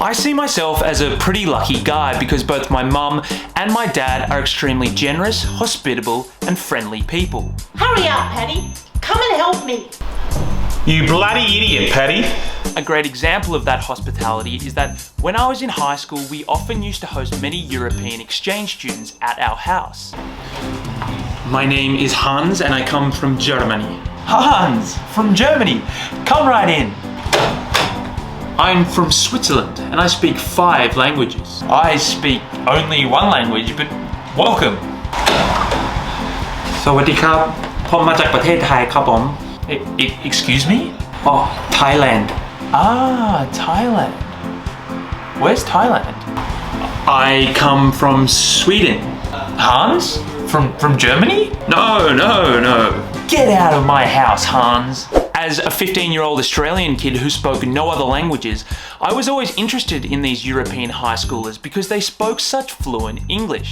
I see myself as a pretty lucky guy because both my mum and my dad are extremely generous, hospitable, and friendly people. Hurry up, Paddy. Come and help me. You bloody idiot, Paddy. A great example of that hospitality is that when I was in high school, we often used to host many European exchange students at our house. My name is Hans and I come from Germany. Hans, from Germany. Come right in. I'm from Switzerland and I speak 5 languages. I speak only 1 language, but welcome. สวัสดีครับผมมาจากประเทศไทยครับผม Excuse me? Oh, Thailand. Ah, Thailand. Where's Thailand? I come from Sweden. Hans? From Germany? No. Get out of my house, Hans. As a 15-year-old Australian kid who spoke no other languages, I was always interested in these European high schoolers because they spoke such fluent English.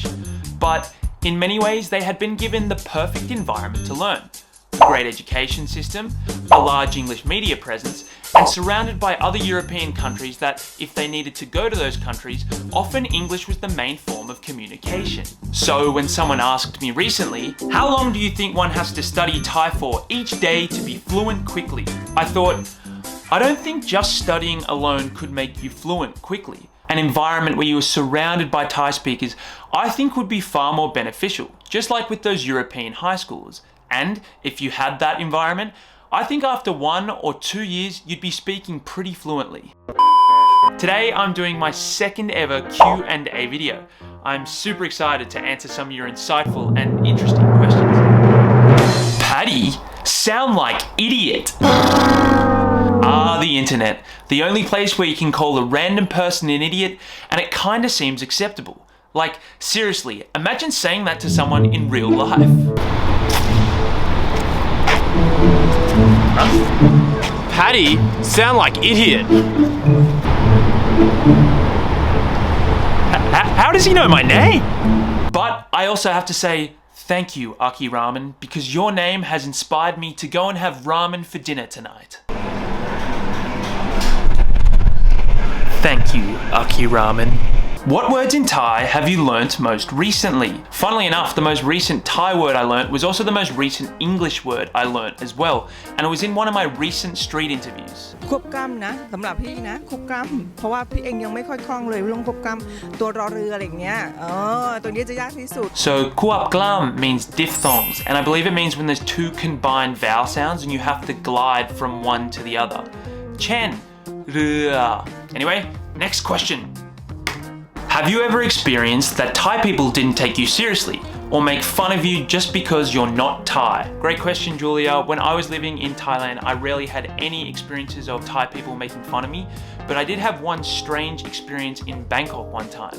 But in many ways, they had been given the perfect environment to learn. A great education system, a large English media presence, and surrounded by other European countries that, if they needed to go to those countries, often English was the main form of communication. So when someone asked me recently, how long do you think one has to study Thai for each day to be fluent quickly? I thought, I don't think just studying alone could make you fluent quickly. An environment where you are surrounded by Thai speakers, I think would be far more beneficial, just like with those European high schools. And if you had that environment, I think after 1 or 2 years, you'd be speaking pretty fluently. Today, I'm doing my second ever Q&A video. I'm super excited to answer some of your insightful and interesting questions. Paddy, sound like idiot. The internet. The only place where you can call a random person an idiot, and it kinda seems acceptable. Like, seriously, imagine saying that to someone in real life. Paddy, sound like idiot. How does he know my name? But I also have to say, thank you, Aki Ramen, because your name has inspired me to go and have ramen for dinner tonight. Thank you, Aki Ramen. What words in Thai have you learnt most recently? Funnily enough, the most recent Thai word I learnt was also the most recent English word I learnt as well, and it was in one of my recent street interviews. ควบกล้ำนะสำหรับพี่นะควบกล้ำเพราะว่าพี่เองยังไม่ค่อยคล่องเลยเรื่องควบกล้ำตัวรอเรืออะไรอย่างเงี้ยตัวนี้จะยากที่สุด So kuap glam means diphthongs, and I believe it means when there's 2 combined vowel sounds and you have to glide from one to the other. Chen, ria. Anyway, next question. Have you ever experienced that Thai people didn't take you seriously or make fun of you just because you're not Thai? Great question, Julia. When I was living in Thailand, I rarely had any experiences of Thai people making fun of me, but I did have one strange experience in Bangkok one time.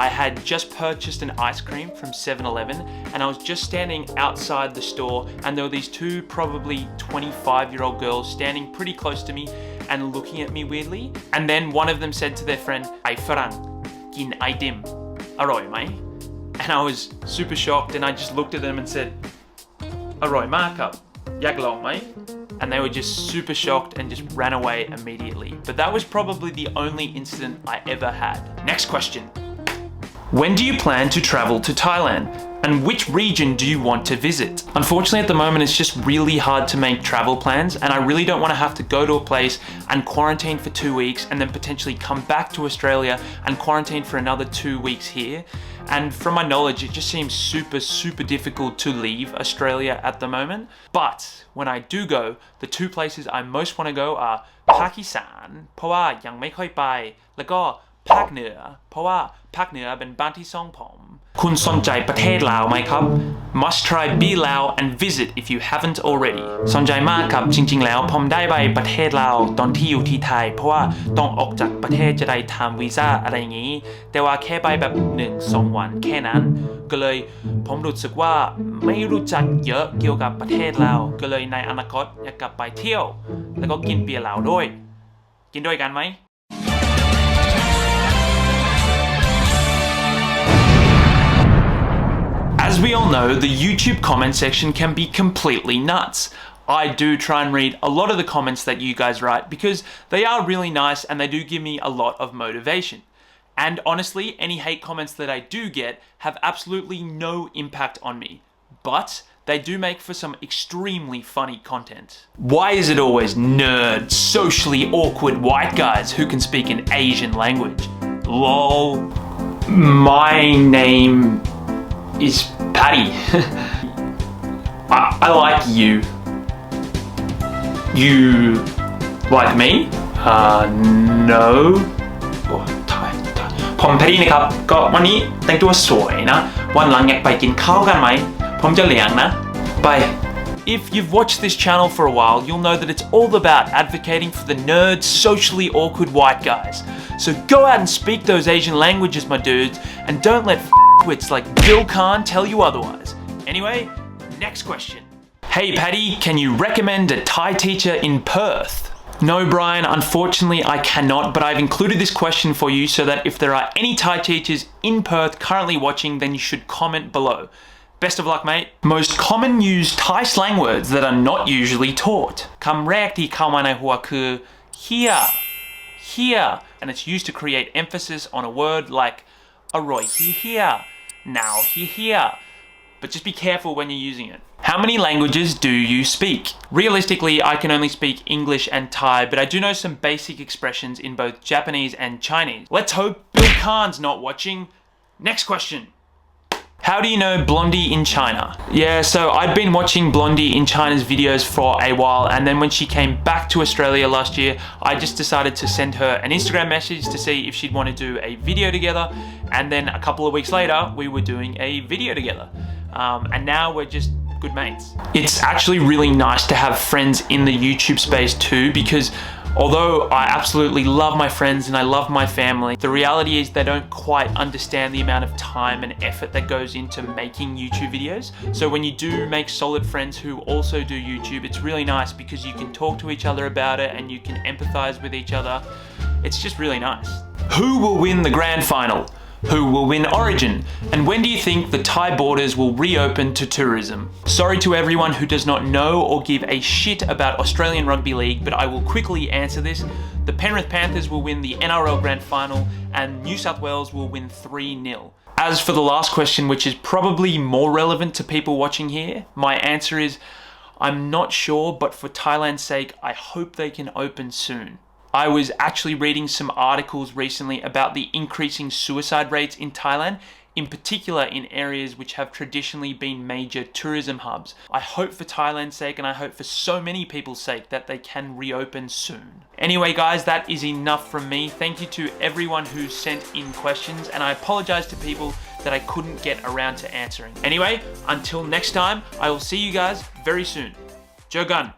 I had just purchased an ice cream from 7-Eleven and I was just standing outside the store and there were these 2 probably 25-year-old girls standing pretty close to me and looking at me weirdly. And then one of them said to their friend, "Ai Farang,กินไอติมอร่อยไหม?" And I was super shocked and I just looked at them and said, อร่อยมากครับอยากลองไหม? And they were just super shocked and just ran away immediately. But that was probably the only incident I ever had. Next question. When do you plan to travel to Thailand? And which region do you want to visit? Unfortunately, at the moment, it's just really hard to make travel plans, and I really don't want to have to go to a place and quarantine for 2 weeks and then potentially come back to Australia and quarantine for another 2 weeks here. And from my knowledge, it just seems super difficult to leave Australia at the moment. But when I do go, the 2 places I most want to go are Pakistan, เพราะว่ายังไม่ค่อยไป แล้วก็ภาคเหนือ เพราะว่าภาคเหนือเป็นบ้านที่ซ่องผม คุณสนใจประเทศลาวไหมครับ Must try B Lao and visit if you haven't already สนใจมากครับจริงๆแล้วผมได้ไปประเทศลาวตอนที่อยู่ที่ไทยเพราะว่าต้องออกจากประเทศจะได้ทำวีซ่าอะไรอย่างนี้แต่ว่าแค่ไปแบบ 1-2 วันแค่นั้นก็เลยผมรู้สึกว่าไม่รู้จักเยอะเกี่ยวกับประเทศลาวก็เลยในอนาคตอยากกลับไปเที่ยวแล้วก็กินเบียร์ลาวด้วยกินด้วยกันไหมAs we all know, the YouTube comment section can be completely nuts. I do try and read a lot of the comments that you guys write because they are really nice and they do give me a lot of motivation. And honestly, any hate comments that I do get have absolutely no impact on me. But they do make for some extremely funny content. Why is it always nerd, socially awkward white guys who can speak an Asian language? Lol. My name is Paddy. I like you. You like me? No. Oh, Thai. ผมแพดดี้นะครับก็วันนี้แต่งตัวสวยนะวันหลังอยากไปกินข้าวกันไหมผมจะเลี้ยงนะ Bye. If you've watched this channel for a while, you'll know that it's all about advocating for the nerd, socially awkward white guys. So go out and speak those Asian languages, my dudes, and don't let f***wits like Bill Khan tell you otherwise. Anyway, next question. Hey Paddy, can you recommend a Thai teacher in Perth? No, Brian, unfortunately I cannot, but I've included this question for you so that if there are any Thai teachers in Perth currently watching, then you should comment below. Best of luck, mate. Most common used Thai slang words that are not usually taught. คำแรกที่เข้ามาในหัวคือ here, and it's used to create emphasis on a word like อร่อย here, now here. But just be careful when you're using it. How many languages do you speak? Realistically, I can only speak English and Thai, but I do know some basic expressions in both Japanese and Chinese. Let's hope Bill Khan's not watching. Next question. How do you know Blondie in China? Yeah, so I'd been watching Blondie in China's videos for a while, and then when she came back to Australia last year, I just decided to send her an Instagram message to see if she'd want to do a video together, and then a couple of weeks later, we were doing a video together. And now we're just good mates. It's actually really nice to have friends in the YouTube space too, because although I absolutely love my friends and I love my family, the reality is they don't quite understand the amount of time and effort that goes into making YouTube videos. So when you do make solid friends who also do YouTube, it's really nice because you can talk to each other about it and you can empathize with each other. It's just really nice. Who will win the grand final? Who will win Origin? And when do you think the Thai borders will reopen to tourism? Sorry to everyone who does not know or give a shit about Australian Rugby League, but I will quickly answer this. The Penrith Panthers will win the NRL Grand Final and New South Wales will win 3-0. As for the last question, which is probably more relevant to people watching here, my answer is I'm not sure, but for Thailand's sake, I hope they can open soon. I was actually reading some articles recently about the increasing suicide rates in Thailand, in particular in areas which have traditionally been major tourism hubs. I hope for Thailand's sake and I hope for so many people's sake that they can reopen soon. Anyway guys, that is enough from me. Thank you to everyone who sent in questions and I apologize to people that I couldn't get around to answering. Anyway, until next time, I will see you guys very soon. Jogan.